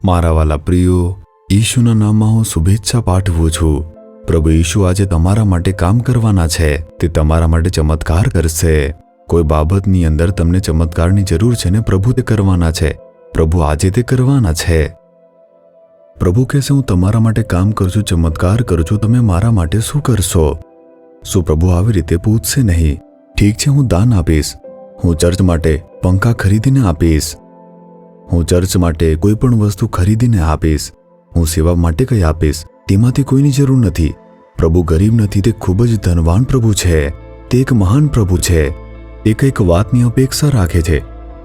મારા વાલા પ્રિયો, ઈશુના નામમાં હું શુભેચ્છા પાઠવું છું। પ્રભુ ઈશુ આજે તમારા માટે કામ કરવાના છે। તે તમારા માટે ચમત્કાર કરશે। કોઈ બાબતની અંદર તમને ચમત્કારની જરૂર છે ને પ્રભુ તે કરવાના છે। પ્રભુ આજે તે કરવાના છે। પ્રભુ કહેશે, હું તમારા માટે કામ કરું છું, ચમત્કાર કરું છું, તમે મારા માટે શું કરશો? શું પ્રભુ આવી રીતે પૂછશે નહીં? ઠીક છે, હું દાન આપીશ, હું ચર્ચ માટે પંખા ખરીદીને આપીશ, હું ચર્ચ માટે કોઈ પણ વસ્તુ ખરીદીને આપીશ, હું સેવા માટે કંઈ આપીશ, તેમાંથી કોઈની જરૂર નથી। પ્રભુ ગરીબ નથી, તે ખૂબ જ ધનવાન પ્રભુ છે। તે એક મહાન પ્રભુ છે। એ કંઈક વાતની અપેક્ષા રાખે છે।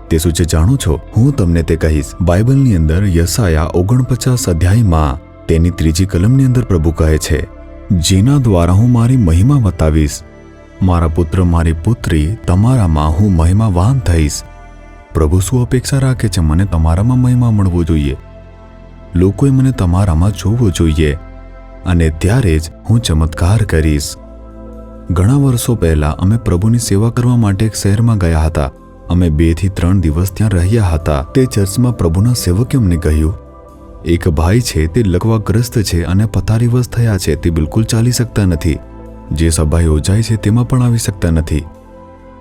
તે શું છે જાણો છો? હું તમને તે કહીશ। બાઇબલની અંદર યશાયા 49 અધ્યાયમાં તેની 3જી કલમની અંદર પ્રભુ કહે છે, જેના દ્વારા હું મારી મહિમા બતાવીશ, મારા પુત્ર મારી પુત્રી તમારામાં હું મહિમાવાન થઈશ। પ્રભુ શું અપેક્ષા રાખે છે? મને તમારામાં મહિમા મળવો જોઈએ, લોકોએ મને તમારામાં જોવો જોઈએ, અને ત્યારે જ હું ચમત્કાર કરીશ। ઘણા વર્ષો પહેલા અમે પ્રભુની સેવા કરવા માટે એક શહેરમાં ગયા હતા। અમે 2 થી 3 દિવસ ત્યાં રહ્યા હતા। તે ચર્ચમાં પ્રભુના સેવકે અમને કહ્યું, એક ભાઈ છે, તે લકવાગ્રસ્ત છે અને પથારીવશ થયા છે, તે બિલકુલ ચાલી શકતા નથી, જે સભા યોજાય છે તેમાં પણ આવી શકતા નથી,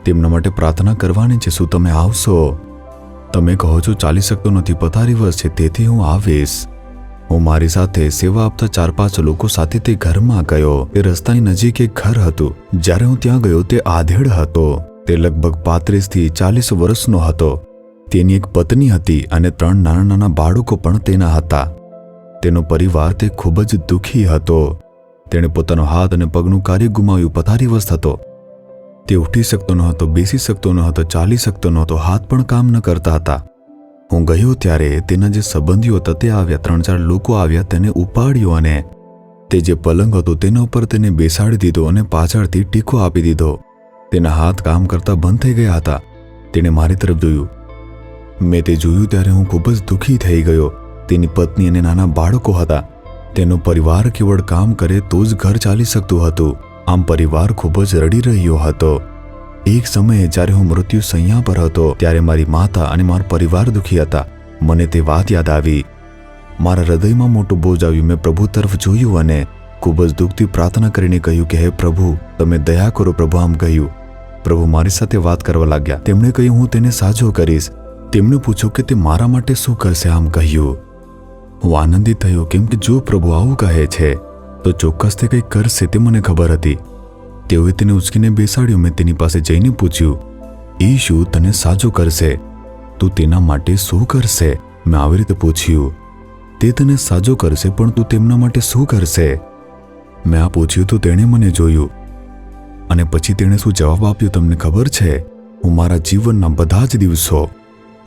તેમના માટે પ્રાર્થના કરવાની છે, શું તમે આવશો? તમે કહો છો ચાલી શકતો નથી, પથારીવશ છે, તેથી હું આવીશ। હું મારી સાથે સેવા આપતા 4-5 લોકો સાથે તે ઘરમાં ગયો। તે રસ્તાની નજીક એક ઘર હતું। જ્યારે હું ત્યાં ગયો તે આધેડ હતો। તે લગભગ 35 થી 40 વર્ષનો હતો। તેની એક પત્ની હતી અને 3 નાના બાળકો પણ તેના હતા। તેનો પરિવાર તે ખૂબ જ દુઃખી હતો। તેણે પોતાનો હાથ અને પગનું કાર્ય ગુમાવ્યું, પથારીવશ હતો। તે ઉઠી શકતો ન હતો, બેસી શકતો ન હતો, ચાલી શકતો ન હતો, હાથ પણ કામ ન કરતા હતા। હું ગયો ત્યારે તેના જે સંબંધીઓ હતા તે આવ્યા, 3-4 લોકો આવ્યા, તેને ઉપાડ્યો અને તે જે પલંગ હતો તેના ઉપર તેને બેસાડી દીધો અને પાછળથી ટીકો આપી દીધો। તેના હાથ કામ કરતા બંધ થઈ ગયા હતા। તેણે મારી તરફ જોયું। મેં તે જોયું ત્યારે હું ખૂબ જ દુઃખી થઈ ગયો। તેની પત્ની અને નાના બાળકો હતા। તેનો પરિવાર કેવળ કામ કરે તો જ ઘર ચાલી શકતું હતું। આમ પરિવાર ખૂબ જ રડી રહ્યો હતો। એક સમયે જ્યારે હું મૃત્યુ શૈયા પર હતો ત્યારે મારી માતા અને મારો પરિવાર દુઃખી હતા। મને તે વાત યાદ આવી। મારા હૃદયમાં મોટો બોજ આવ્યું। મેં પ્રભુ તરફ જોયું અને ખૂબ જ દુઃખથી પ્રાર્થના કરીને કહ્યું કે હે પ્રભુ, તમે દયા કરો। પ્રભુ આમ કહ્યું। પ્રભુ મારી સાથે વાત કરવા લાગ્યા। તેમણે કહ્યું, હું તેને સાજો કરીશ। તેમણે પૂછ્યું કે તે મારા માટે શું કરશે? આમ કહ્યું। હું આનંદિત થયો, કેમ કે જો પ્રભુ આવું કહે છે તો ચોક્કસ તે કંઈક કરશે, તે મને ખબર હતી। તેઓએ તેને ઉચકીને બેસાડ્યો। મેં તેની પાસે જઈને પૂછ્યું, ઈશુ તને સાજો કરશે, તું તેના માટે શું કરશે? મેં આવી રીતે પૂછ્યું। તે તને સાજો કરશે, પણ તું તેમના માટે શું કરશે? મેં આ પૂછ્યું તો તેણે મને જોયું અને પછી તેણે શું જવાબ આપ્યો તમને ખબર છે? હું મારા જીવનના બધા જ દિવસો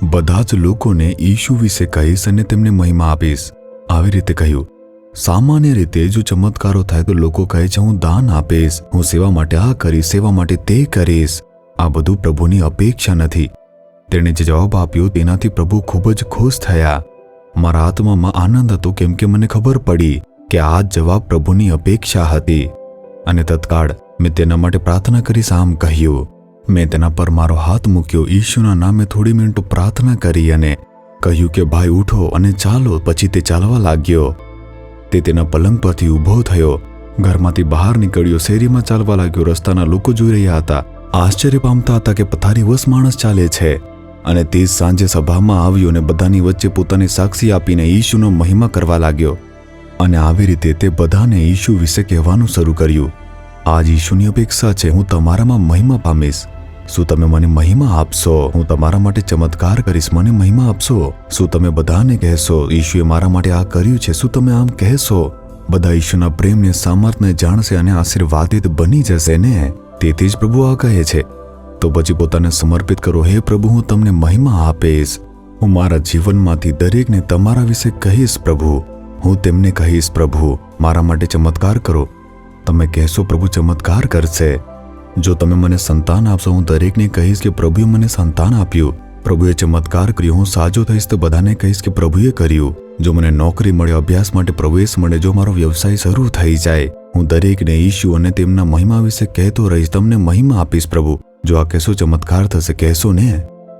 બધા જ લોકોને ઈશુ વિશે કહીશ અને તેમને મહિમા આપીશ। આવી રીતે કહ્યું। સામાન્ય રીતે જો ચમત્કારો થાય તો લોકો કહે છે, હું દાન આપીશ, હું સેવા માટે આ કરીશ, સેવા માટે તે કરીશ। આ બધું પ્રભુની અપેક્ષા નથી। તેણે જે જવાબ આપ્યો તેનાથી પ્રભુ ખૂબ જ ખુશ થયા। મારા આત્મામાં આનંદ હતો, કેમ કે મને ખબર પડી કે આ જવાબ પ્રભુની અપેક્ષા હતી અને તત્કાળ મેં તેના માટે પ્રાર્થના કરીશ। આમ કહ્યું। મેં તેના પર મારો હાથ મૂક્યો, ઈશુના નામે થોડી મિનિટો પ્રાર્થના કરી અને કહ્યું કે ભાઈ ઉઠો અને ચાલો। પછી તે ચાલવા લાગ્યો। તે તેના પલંગ પરથી ઊભો થયો, ઘરમાંથી બહાર નીકળ્યો, શેરીમાં ચાલવા લાગ્યો। રસ્તાના લોકો જોઈ રહ્યા હતા, આશ્ચર્ય પામતા હતા કે પથારીવશ માણસ ચાલે છે। અને તે સાંજે સભામાં આવ્યો અને બધાની વચ્ચે પોતાની સાક્ષી આપીને ઈશુનો મહિમા કરવા લાગ્યો। અને આવી રીતે તે બધાને ઈશુ વિશે કહેવાનું શરૂ કર્યું। આજ ઈશુની અપેક્ષા છે, હું તમારામાં મહિમા પામીશ, શું તમે મને મહિમા આપશો? હું તમારા માટે ચમત્કાર કરીશ, મને મહિમા આપશો? શું તમે બધાને કહેશો ઈશુએ મારા માટે આ કર્યું છે? શું તમે આમ કહેશો? બધા ઈશુના પ્રેમને, સામર્થ્યને જાણશે અને આશીર્વાદિત બની જશે ને? તેથી જ પ્રભુ આ કહે છે, તો પછી પોતાને સમર્પિત કરો। હે પ્રભુ, હું તમને મહિમા આપીશ। હું મારા જીવનમાંથી દરેકને તમારા વિશે કહીશ પ્રભુ। હું તેમને કહીશ, પ્રભુ મારા માટે ચમત્કાર કરો। તમે કહેશો પ્રભુ ચમત્કાર કરશે। જો તમે મને સંતાન આપશો, હું દરેકને કહીશ કે પ્રભુએ મને સંતાન આપ્યું, પ્રભુએ ચમત્કાર કર્યો। હું સાજો થઈશ તો બધાને કહીશ કે પ્રભુએ કર્યું। જો મને નોકરી મળે, અભ્યાસ માટે પ્રવેશ મળે, જો મારો વ્યવસાય શરૂ થઈ જાય, હું દરેકને ઈશુ અને તેમના મહિમા વિશે કહેતો રહીશ। તમને મહિમા આપીશ પ્રભુ। જો આ કહેશો ચમત્કાર થશે, કહેશો ને?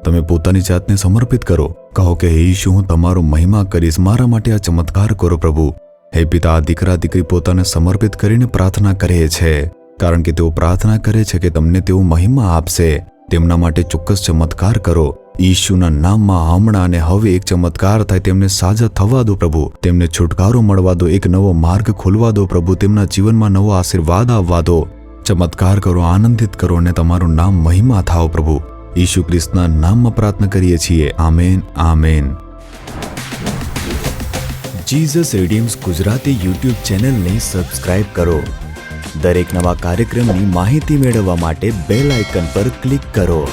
તમે પોતાની જાતને સમર્પિત કરો. કહો કે હે ઈશુ, હું તમારો મહિમા કરીશ, મારા માટે આ ચમત્કાર કરો પ્રભુ. હે પિતા, આ દીકરા દીકરી પોતાને સમર્પિત કરીને પ્રાર્થના કરે છે, કારણ કે તેઓ પ્રાર્થના કરે છે કે તમને તેઓ મહિમા આપશે. તેમના માટે ચોક્કસ ચમત્કાર કરો. ઈશુના નામમાં હમણાં અને હવે એક ચમત્કાર થાય. તેમને સાજા થવા દો પ્રભુ. તેમને છુટકારો મળવા દો. એક નવો માર્ગ ખોલવા દો પ્રભુ. તેમના જીવનમાં નવો આશીર્વાદ આવવા દો. ચમત્કાર કરો, આનંદિત કરો અને તમારું નામ મહિમા થાઓ પ્રભુ. ઈશુ ખ્રિસ્તના નામમાં પ્રાર્થના કરીએ છીએ. Amen, amen. Jesus Redeems Gujarati YouTube ચેનલને સબસ્ક્રાઇબ કરો. દરેક નવા કાર્યક્રમની માહિતી મેળવવા માટે બેલ આઇકન પર ક્લિક કરો.